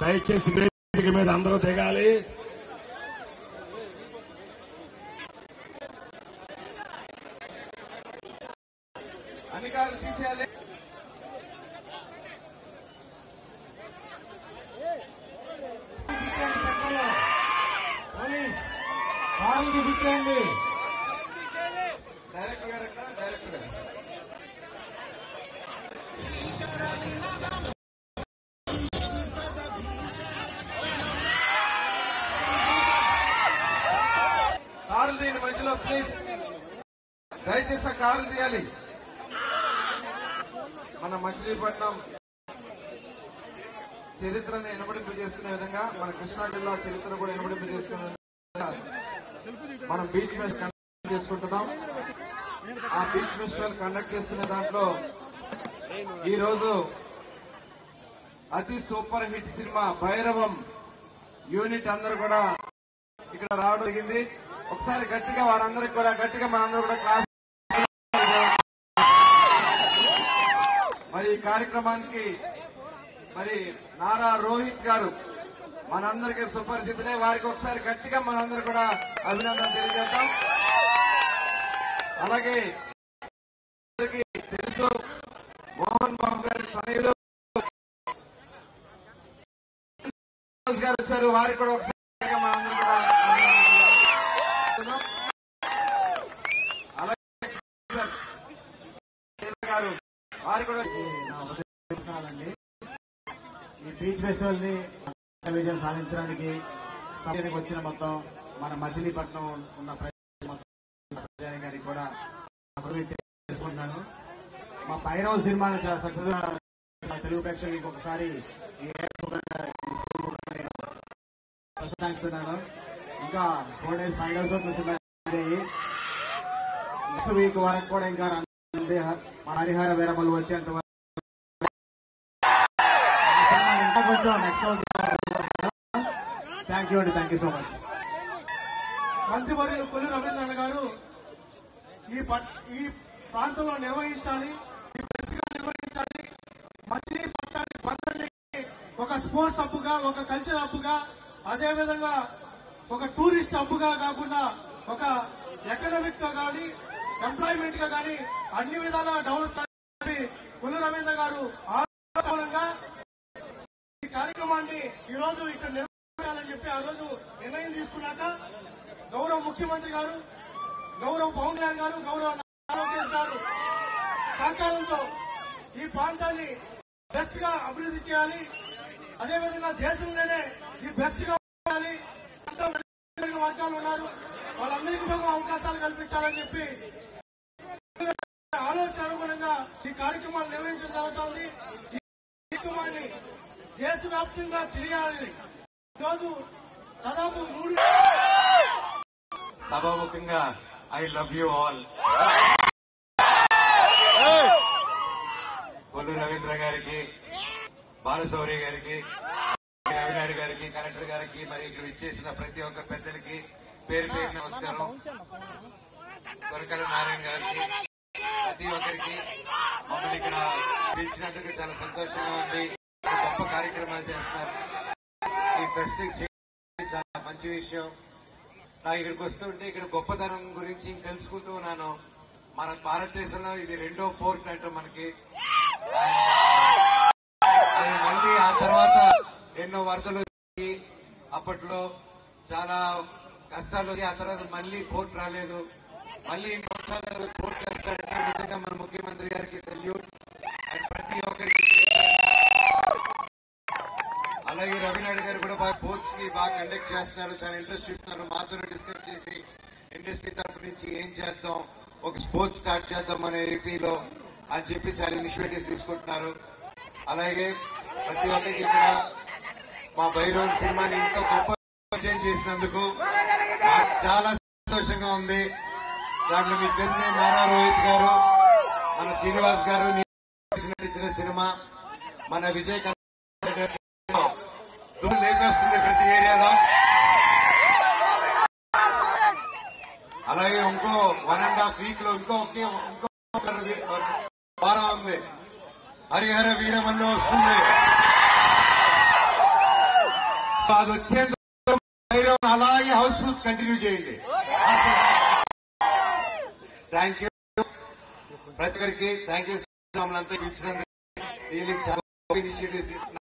దయచేసి వేదిక మీద అందరూ దిగాలి. అధికారులు తీసేయాలి. పోలీస్ కారు చూపించండి. డైరెక్టర్ గారు ఎక్కడ? డైరెక్టర్ గారు కారులు తీయండి మధ్యలో ప్లీజ్. దయచేసి కారులు తీయాలి. మన మచిలీపట్నం చరిత్రను ఎనబడింపు చేసుకునే విధంగా, మన కృష్ణా జిల్లా చరిత్ర కూడా ఎనబడింపు చేసుకునే విధంగా మనం బీచ్ ఫెస్ట్ కండక్ట్ చేసుకుంటున్నాం. ఆ బీచ్ ఫెస్టివల్ కండక్ట్ చేసుకునే దాంట్లో ఈ రోజు అతి super hit cinema Bhairavam unit అందరూ కూడా ఇక్కడ రావడం జరిగింది. ఒకసారి గట్టిగా వారందరికి కూడా గట్టిగా మనందరూ కూడా క్లాస్. మరి ఈ కార్యక్రమానికి మరి నారా రోహిత్ గారు మనందరికీ సుపరిచితులే. వారికి ఒకసారి గట్టిగా మనందరూ కూడా అభినందన తెలియజేద్దాం. అలాగే తెలుసు మోహన్ బాబు గారి తనయులు గారు వచ్చారు. వారికి కూడా ఒకసారి మనందరూ కూడా అలాగే గారు వారు కూడా నమస్కారాలండి. ఈ బీచ్ ఫెస్టివల్ ని విజయం సాధించడానికి సమయానికి వచ్చిన మొత్తం మన మచిలీపట్నం ఉన్న ప్రజాని గారికి కూడా చేసుకుంటున్నాను. మా భైరవ సినిమాని సక్సెస్ తెలుగు ప్రేక్షకులకి ఒకసారి ప్రశంసిస్తున్నాను. ఇంకా 4 days 5 days cinema next week వరకు కూడా ఇంకా మన హరిహర వీరమలు వచ్చేంత వరకు ఇంకా కొంచెం నెక్స్ట్ థ్యాంక్ యూ అండి. Thank you so much. మంత్రివర్యులు కొల్లు రవీంద్రనాథ్ గారు ఈ ప్రాంతంలో నిర్వహించాలి, నిర్వహించాలి. మచిలీపట్నానికి బందర్ని ఒక స్పోర్ట్స్ హబ్గా, ఒక కల్చర్ హబ్గా, అదేవిధంగా ఒక టూరిస్ట్ హబ్గా కాకుండా ఒక ఎకనామిక్ గా కానీ ఎంప్లాయ్మెంట్ గా కానీ అన్ని విధాలా డెవలప్ చేయాలని కొల్లు రవీంద్ర గారు ఆలోచనగా ఈ కార్యక్రమాన్ని ఈ రోజు ఇక్కడ నిర్వహించాలని చెప్పి ఆ రోజు నిర్ణయం తీసుకున్నాక గౌరవ ముఖ్యమంత్రి గారు, గౌరవ పవన్ కళ్యాణ్ గారు, గౌరవ లోకేష్ గారు సహకారంతో ఈ ప్రాంతాన్ని బెస్ట్ గా అభివృద్ధి చేయాలి. అదేవిధంగా దేశంలోనే ఈ బెస్ట్ గా ఉండాలి. అంతా వర్గాలు ఉన్నారు, వాళ్ళందరికీ అవకాశాలు కల్పించాలని చెప్పి ఆలోచన అనుగుణంగా ఈ కార్యక్రమాలు నిర్వహించడం జరుగుతోంది. ఈ కార్యక్రమాన్ని దేశవ్యాప్తంగా తిరగాలని ఈరోజు దాదాపు 3 సభాముఖంగా I love you all. Kollu Ravindra గారికి, బాలశౌరి గారికి, రవినాయుడు గారికి, కలెక్టర్ గారికి, మరి ఇక్కడ ఇచ్చేసిన ప్రతి ఒక్క పెద్దలకి పేరు పేరు నమస్కారం. కొరకల నారాయణ గారికి, ప్రతి ఒక్కరికి మమ్మల్ని ఇక్కడ పిలిచినందుకు చాలా సంతోషంగా ఉంది. గొప్ప కార్యక్రమాలు చేస్తున్నారు. ఈ ఫెస్ట్ చాలా మంచి విషయం. నాకు ఇక్కడికి వస్తుంటే ఇక్కడ గొప్పతనం గురించి తెలుసుకుంటూ ఉన్నాను. మన భారతదేశంలో ఇది 2వ పోర్ట్ అంటూ మనకి. మళ్ళీ ఆ తర్వాత ఎన్నో వరదలు వచ్చి అప్పట్లో చాలా కష్టాలు వచ్చి ఆ తర్వాత మళ్ళీ పోర్ట్ రాలేదు. మళ్ళీ పోర్ట్ చేస్తారంటే నిజంగా మన ముఖ్యమంత్రి గారికి సెల్యూట్. అండ్ ప్రతి ఒక్కరికి అలాగే రవినాయుడు గారు కూడా బాగా పోర్ట్స్ కి బాగా కండక్ట్ చేస్తున్నారు, చాలా ఇంట్రెస్ట్ ఇస్తున్నారు. మాతో డిస్కస్ చేసి ఇండస్ట్రీ తరఫు నుంచి ఏం చేద్దాం, ఒక స్పోర్ట్స్ స్టార్ట్ చేద్దాం మన ఏపీలో అని చెప్పి చాలా ఇనిషియేటివ్స్ తీసుకుంటున్నారు. అలాగే ప్రతి ఒక్కరికి ఇక్కడ మా భైరవ్ సినిమాని ఇంత గొప్ప చేసినందుకు నాకు చాలా సంతోషంగా ఉంది. దాంట్లో మీకు తెలిసిన నారా రోహిత్ గారు, మన శ్రీనివాస్ గారు నటించిన సినిమా, మన విజయ్ లేపేస్తుంది ప్రతి ఏరియాలో. అలాగే ఇంకో 1.5 వీక్ లో ఇంకో వారం ఉంది, హరిహర వీరమల్లి వస్తుంది. సో అది వచ్చేందుకు అలాగే హౌస్ఫుల్స్ కంటిన్యూ చేయండి. థ్యాంక్ యూ ప్రతి ఒక్కరికి. థ్యాంక్ యూ అంతా ఇచ్చినందుకు. ఇనిషియేటివ్ తీసుకున్నాం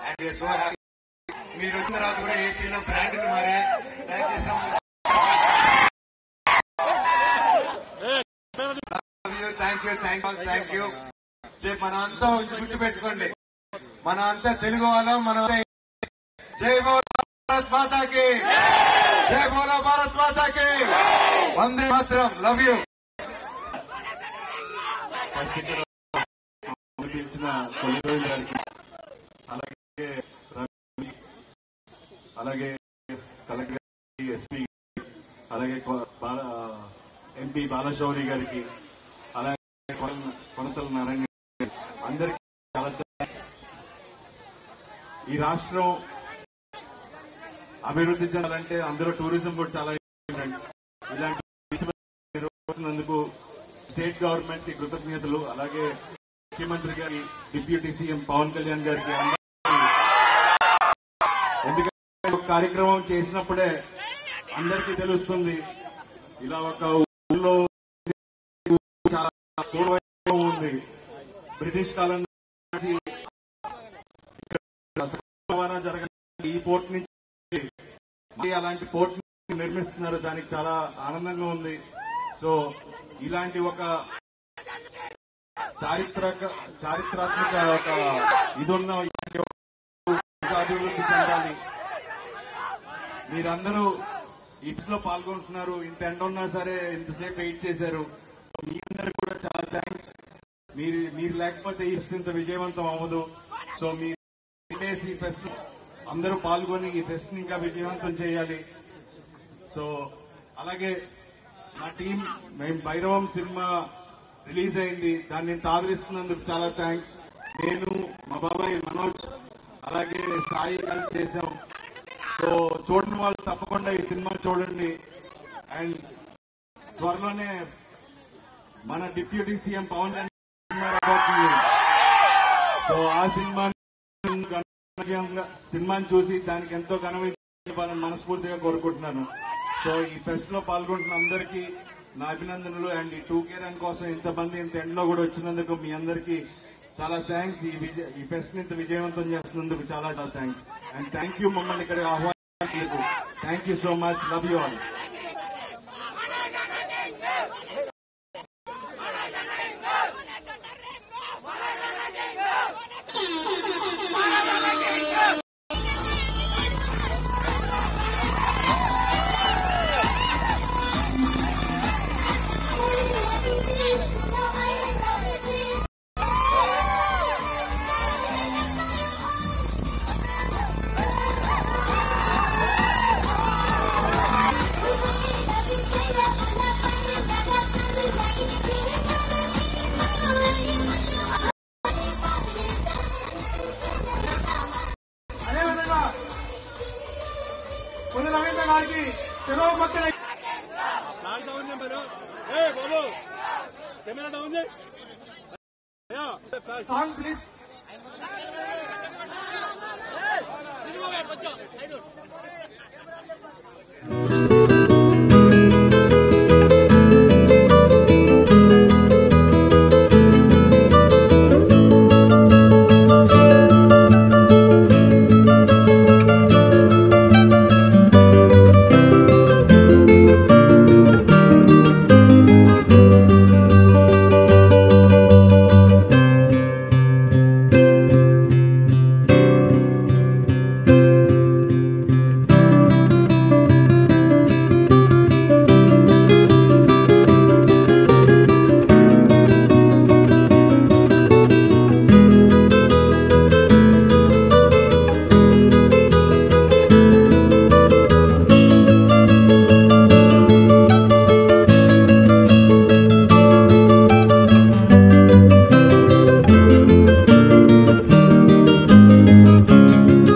అండ్ సో హ్యాపీ. మీరు వచ్చిన తర్వాత కూడా ఏపీలో బ్రాండ్లు మారే. Thank you so much. Thank you. మన అంతా గుర్తు పెట్టుకోండి, మన అంతా తెలుగు వాళ్ళం. మనం జై బోలో భారత్ మాతాకి, జై బోలో భారత్ మాతాకి, వందే మాత్రం. Love you. పిలిచిన కొల్లిరోజు గారికి, అలాగే రవి, అలాగే కలెక్టర్, ఎస్పీ, అలాగే ఎంపీ బాలశౌరి గారికి, అలాగే కొనతల నారాయణ గారికి, అందరికీ చాలా ఈ రాష్ట్రం అభివృద్ధి చెందాలంటే అందులో టూరిజం కూడా చాలా ఇంపార్టెంట్. ఇలాంటి నిర్వహిస్తున్నందుకు స్టేట్ గవర్నమెంట్ కి కృతజ్ఞతలు. అలాగే ముఖ్యమంత్రి గారి, డిప్యూటీ సీఎం పవన్ కళ్యాణ్ గారికి. ఎందుకంటే ఒక కార్యక్రమం చేసినప్పుడే అందరికీ తెలుస్తుంది, ఇలా ఒక ఊళ్ళో చాలా పూర్వం ఉంది. బ్రిటిష్ కాలం నుంచి రవాణా జరగని ఈ పోర్ట్ నుంచి అలాంటి పోర్ట్ నిర్మిస్తున్నారు. దానికి చాలా ఆనందంగా ఉంది. సో ఇలాంటి ఒక చారిత్రాత్మక ఒక ఇదున్న అభివృద్ధి చెందాలి. మీరందరూ ఇట్స్లో పాల్గొంటున్నారు. ఇంత ఎండ ఉన్నా సరే ఇంతసేపు వెయిట్ చేశారు. మీ అందరికి కూడా చాలా థ్యాంక్స్. మీరు లేకపోతే ఈస్ట్ ఇంత విజయవంతం అవ్వదు. సో మీరు ఈ ఫెస్ట్ అందరూ పాల్గొని ఈ ఫెస్ట్ ఇంకా విజయవంతం చేయాలి. సో అలాగే మా టీం, మేము భైరవం సినిమా రిలీజ్ అయింది, దాన్ని నేను ఆదరిస్తున్నందుకు చాలా థ్యాంక్స్. నేను, మా బాబాయ్ మనోజ్, అలాగే సాయి కలిసి చేశాం. సో చూడని వాళ్ళు తప్పకుండా ఈ సినిమా చూడండి. అండ్ త్వరలోనే మన డిప్యూటీ సీఎం పవన్ కళ్యాణ్ సినిమా రాబోతుంది. సో ఆ సినిమాని చూసి దానికి ఎంతో ఘన విజయం ఇవ్వాలని మనస్ఫూర్తిగా కోరుకుంటున్నాను. సో ఈ ఫెస్ట్ లో పాల్గొంటున్న అందరికీ నా అభినందనలు. అండ్ ఈ 2K రన్ కోసం ఇంతమంది ఇంత ఎండ్లో కూడా వచ్చినందుకు మీ అందరికీ చాలా థ్యాంక్స్. ఈ ఫెస్ట్ ని ఇంత విజయవంతం చేస్తున్నందుకు చాలా చాలా థ్యాంక్స్. అండ్ థ్యాంక్ యూ మమ్మల్ని ఇక్కడ ఆహ్వానించినందుకు. Thank you so much. Love you all. అదేవిధంగా కొన్ని రవీంద్ర గారికి చెరువు పక్కన సాంగ్ ప్లీజ్.